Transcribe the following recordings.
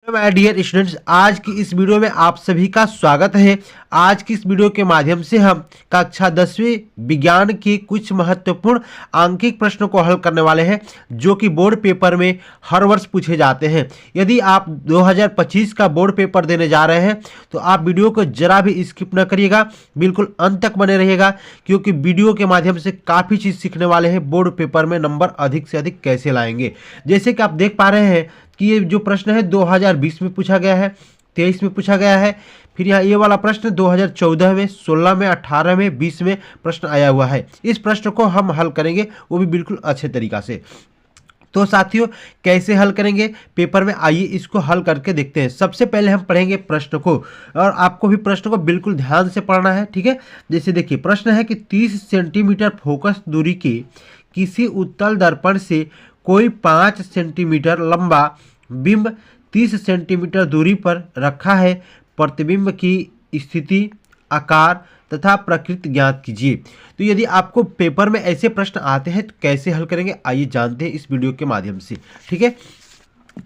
My dear students, आज की इस वीडियो में आप सभी का स्वागत है। आज की इस वीडियो के माध्यम से हम कक्षा 10वीं विज्ञान के कुछ महत्वपूर्ण आंकिक प्रश्नों को हल करने वाले हैं जो कि बोर्ड पेपर में हर वर्ष पूछे जाते हैं। यदि आप 2025 का बोर्ड पेपर देने जा रहे हैं तो आप वीडियो को जरा भी स्किप न करिएगा, बिल्कुल अंत तक बने रहिएगा, क्योंकि वीडियो के माध्यम से काफ़ी चीज़ सीखने वाले हैं। बोर्ड पेपर में नंबर अधिक से अधिक कैसे लाएंगे, जैसे कि आप देख पा रहे हैं कि ये जो प्रश्न है 2020 में पूछा गया है, 23 में पूछा गया है, फिर यहाँ ये वाला प्रश्न 2014 में, 16 में, 18 में, 20 में प्रश्न आया हुआ है। इस प्रश्न को हम हल करेंगे, वो भी बिल्कुल अच्छे तरीका से। तो साथियों, कैसे हल करेंगे पेपर में, आइए इसको हल करके देखते हैं। सबसे पहले हम पढ़ेंगे प्रश्न को, और आपको भी प्रश्न को बिल्कुल ध्यान से पढ़ना है, ठीक है। जैसे देखिए, प्रश्न है कि 30 सेंटीमीटर फोकस दूरी के किसी उत्तल दर्पण से कोई 5 सेंटीमीटर लंबा बिंब 30 सेंटीमीटर दूरी पर रखा है। प्रतिबिंब की स्थिति, आकार तथा प्रकृति ज्ञात कीजिए। तो यदि आपको पेपर में ऐसे प्रश्न आते हैं तो कैसे हल करेंगे, आइए जानते हैं इस वीडियो के माध्यम से, ठीक है।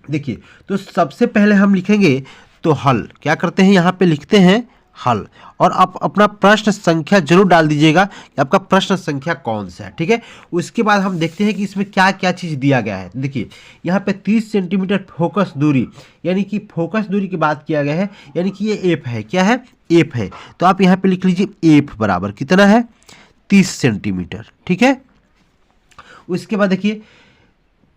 देखिए, तो सबसे पहले हम लिखेंगे तो हल क्या करते हैं, यहाँ पे लिखते हैं हल, और आप अपना प्रश्न संख्या जरूर डाल दीजिएगा कि आपका प्रश्न संख्या कौन सा है, ठीक है। उसके बाद हम देखते हैं कि इसमें क्या क्या चीज़ दिया गया है। देखिए, यहाँ पे 30 सेंटीमीटर फोकस दूरी, यानी कि फोकस दूरी की बात किया गया है, यानी कि ये एफ है। क्या है? एफ है। तो आप यहाँ पे लिख लीजिए एफ बराबर कितना है, 30 सेंटीमीटर, ठीक है। उसके बाद देखिए,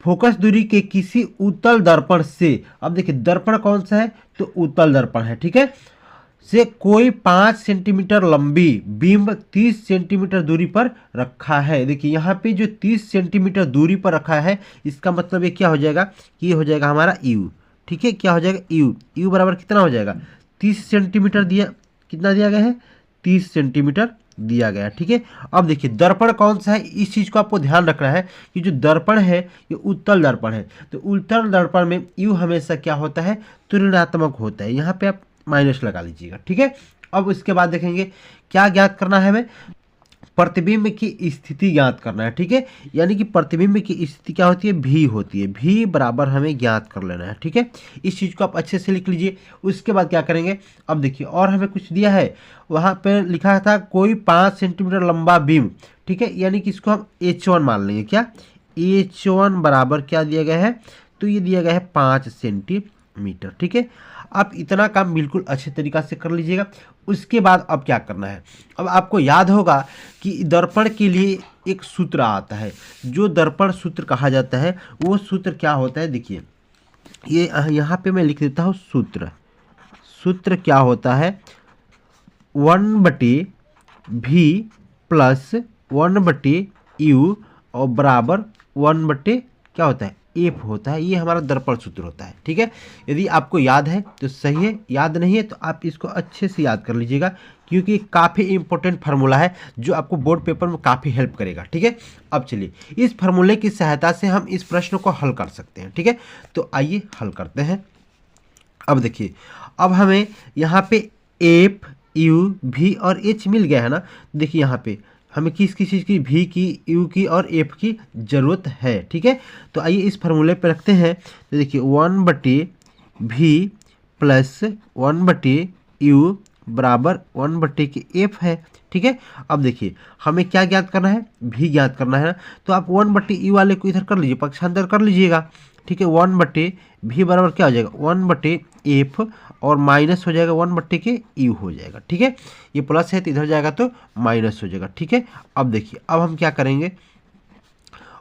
फोकस दूरी के किसी उत्तल दर्पण से, अब देखिए दर्पण कौन सा है, तो उत्तल दर्पण है, ठीक है, से कोई 5 सेंटीमीटर लंबी बिंब 30 सेंटीमीटर दूरी पर रखा है। देखिए यहाँ पे जो 30 सेंटीमीटर दूरी पर रखा है, इसका मतलब ये क्या हो जाएगा कि ये हो जाएगा हमारा यू, ठीक है। क्या हो जाएगा? यू। यू बराबर कितना हो जाएगा? 30 सेंटीमीटर दिया, कितना दिया गया है? 30 सेंटीमीटर दिया गया, ठीक है। अब देखिए, दर्पण कौन सा है, इस चीज़ को आपको ध्यान रखना है कि जो दर्पण है ये उत्तल दर्पण है। तो उत्तल दर्पण में यू हमेशा क्या होता है, तुलनात्मक होता है। यहाँ पे आप माइनस लगा लीजिएगा, ठीक है। अब उसके बाद देखेंगे क्या ज्ञात करना है, हमें प्रतिबिंब की स्थिति ज्ञात करना है, ठीक है। यानी कि प्रतिबिंब की स्थिति क्या होती है, भी होती है। भी बराबर हमें ज्ञात कर लेना है, ठीक है। इस चीज़ को आप अच्छे से लिख लीजिए। उसके बाद क्या करेंगे, अब देखिए और हमें कुछ दिया है, वहाँ पे लिखा था कोई 5 सेंटीमीटर लंबा बिंब, ठीक है, यानी कि इसको हम H1 मान लेंगे। क्या? H1 बराबर क्या दिया गया है, तो ये दिया गया है 5 सेंटीमीटर, ठीक है। आप इतना काम बिल्कुल अच्छे तरीक़ा से कर लीजिएगा। उसके बाद अब क्या करना है, अब आपको याद होगा कि दर्पण के लिए एक सूत्र आता है, जो दर्पण सूत्र कहा जाता है, वो सूत्र क्या होता है, देखिए ये यहाँ पे मैं लिख देता हूँ सूत्र। सूत्र क्या होता है, 1/v प्लस 1/u और बराबर 1/ क्या होता है, एफ होता है। ये हमारा दर्पण सूत्र होता है, ठीक है। यदि आपको याद है तो सही है, याद नहीं है तो आप इसको अच्छे से याद कर लीजिएगा, क्योंकि काफ़ी इंपॉर्टेंट फार्मूला है जो आपको बोर्ड पेपर में काफ़ी हेल्प करेगा, ठीक है। अब चलिए, इस फार्मूले की सहायता से हम इस प्रश्न को हल कर सकते हैं, ठीक है। तो आइए हल करते हैं। अब देखिए, अब हमें यहाँ पे एफ, यू, वी और एच मिल गया है ना। देखिए यहाँ पे हमें किस किस चीज़ की, भी की, यू की और एफ की ज़रूरत है, ठीक है। तो आइए इस फार्मूले पे रखते हैं। तो देखिए 1/v प्लस 1/u बराबर 1/एफ है, ठीक है। अब देखिए हमें क्या ज्ञात करना है, भी ज्ञात करना है ना। तो आप 1/u वाले को इधर कर लीजिए, पक्षांतर कर लीजिएगा, ठीक है। 1/v बराबर क्या हो जाएगा, 1/एफ और माइनस हो जाएगा 1/u हो जाएगा, ठीक है। ये प्लस है तो इधर जाएगा तो माइनस हो जाएगा, ठीक है। अब देखिए, अब हम क्या करेंगे,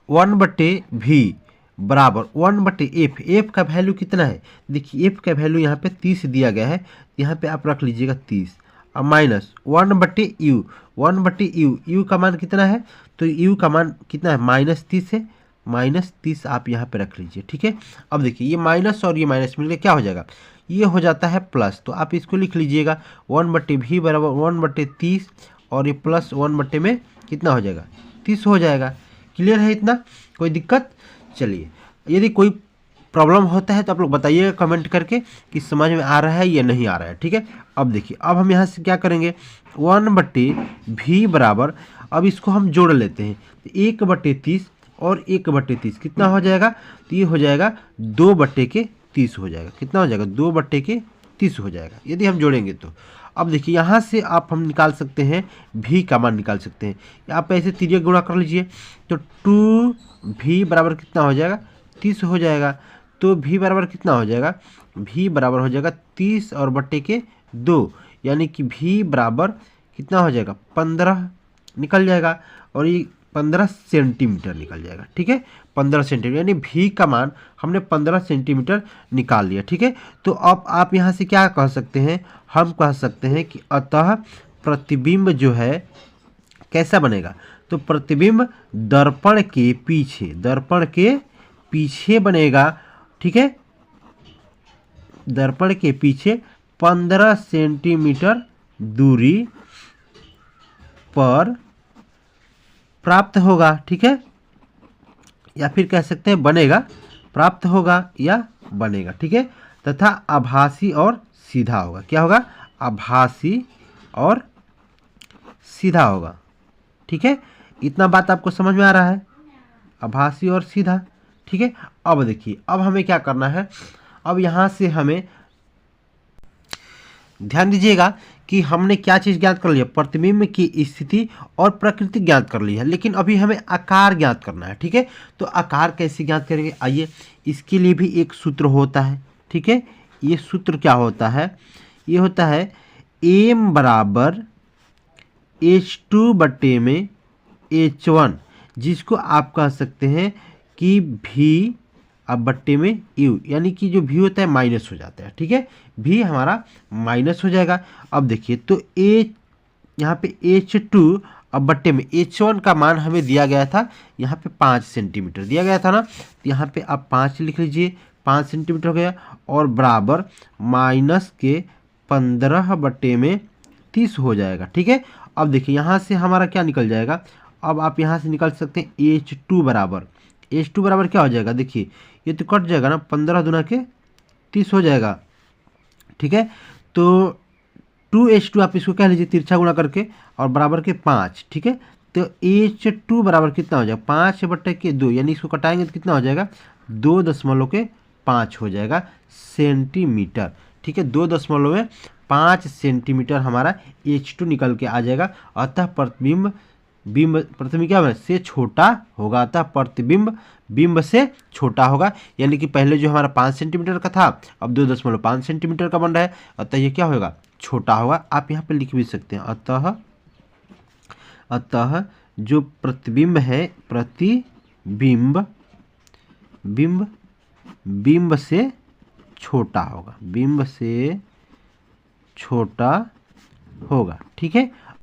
1/v बराबर 1/एफ। एफ का वैल्यू कितना है, देखिए एफ का वैल्यू यहाँ पे 30 दिया गया है, यहाँ पे आप रख लीजिएगा 30, अब माइनस 1/u। 1/u, यू का मान कितना है, तो यू का मान कितना है, -30 है, -30 आप यहाँ पे रख लीजिए, ठीक है। अब देखिए ये माइनस और ये माइनस मिलकर क्या हो जाएगा, ये हो जाता है प्लस। तो आप इसको लिख लीजिएगा 1/v बराबर 1/30 और ये प्लस 1/ में कितना हो जाएगा, 30 हो जाएगा। क्लियर है इतना, कोई दिक्कत? चलिए, यदि कोई प्रॉब्लम होता है तो आप लोग बताइएगा कमेंट करके कि समझ में आ रहा है या नहीं आ रहा है, ठीक है। अब देखिए, अब हम यहाँ से क्या करेंगे, 1/v बराबर, अब इसको हम जोड़ लेते हैं, 1/30 और 1/30 कितना हो जाएगा, तो ये हो जाएगा 2/30, 30 हो जाएगा। कितना हो जाएगा? 2/30 हो जाएगा यदि हम जोड़ेंगे तो। अब देखिए यहाँ से हम निकाल सकते हैं भी का मान निकाल सकते हैं। आप ऐसे तिर्यक गुणा कर लीजिए तो 2v बराबर कितना हो जाएगा? 30 हो जाएगा। तो v बराबर कितना हो जाएगा? v बराबर हो जाएगा 30 और बट्टे के 2, यानी कि v बराबर कितना हो जाएगा? 15 निकल जाएगा और ये 15 सेंटीमीटर निकल जाएगा। ठीक है, 15 सेंटीमीटर, यानी v का मान हमने 15 सेंटीमीटर निकाल लिया। ठीक है, तो अब आप यहाँ से क्या कह सकते हैं? हम कह सकते हैं कि अतः प्रतिबिंब जो है कैसा बनेगा? तो प्रतिबिंब दर्पण के पीछे बनेगा। ठीक है, दर्पण के पीछे 15 सेंटीमीटर दूरी पर प्राप्त होगा। ठीक है, या फिर कह सकते हैं बनेगा, प्राप्त होगा या बनेगा। ठीक है, तथा आभासी और सीधा होगा। क्या होगा? आभासी और सीधा होगा। ठीक है, इतना बात आपको समझ में आ रहा है? आभासी और सीधा। ठीक है, अब देखिए, अब हमें क्या करना है? अब यहाँ से हमें ध्यान दीजिएगा कि हमने क्या चीज़ ज्ञात कर लिया? प्रतिबिंब की स्थिति और प्रकृति ज्ञात कर ली है, लेकिन अभी हमें आकार ज्ञात करना है। ठीक है, तो आकार कैसे ज्ञात करेंगे? आइए, इसके लिए भी एक सूत्र होता है। ठीक है, ये सूत्र क्या होता है? ये होता है m बराबर H2/H1, जिसको आप कह सकते हैं कि v अब बट्टे में u, यानी कि जो v होता है माइनस हो जाता है। ठीक है, v हमारा माइनस हो जाएगा। अब देखिए, तो यहाँ पे H2 अब बट्टे में H1 का मान हमें दिया गया था, यहाँ पे 5 सेंटीमीटर दिया गया था ना, तो यहाँ पे आप 5 लिख लीजिए, 5 सेंटीमीटर हो गया, और बराबर माइनस के 15/30 हो जाएगा। ठीक है, अब देखिए यहाँ से हमारा क्या निकल जाएगा? अब आप यहाँ से निकाल सकते हैं H2 बराबर क्या हो जाएगा? देखिए, ये तो कट जाएगा ना, 15 दूना के 30 हो जाएगा। ठीक है, तो 2H2 आप इसको कह लीजिए तिरछा गुणा करके, और बराबर के 5। ठीक है, तो H2 बराबर कितना हो जाएगा? 5/2, यानी इसको कटाएंगे तो कितना हो जाएगा? 2.5 हो जाएगा सेंटीमीटर। ठीक है, 2.5 सेंटीमीटर हमारा H2 निकल के आ जाएगा। अतः प्रतिबिंब क्या होगा? से छोटा होगा। अतः प्रतिबिंब बिंब से छोटा होगा, यानी कि पहले जो हमारा 5 सेंटीमीटर का था, अब 2.5 सेंटीमीटर का बन रहा है। अतः ये क्या होगा? छोटा होगा। आप यहाँ पे लिख भी सकते हैं अतः जो प्रतिबिंब है, प्रतिबिंब बिंब से छोटा होगा, बिंब से छोटा होगा। ठीक है,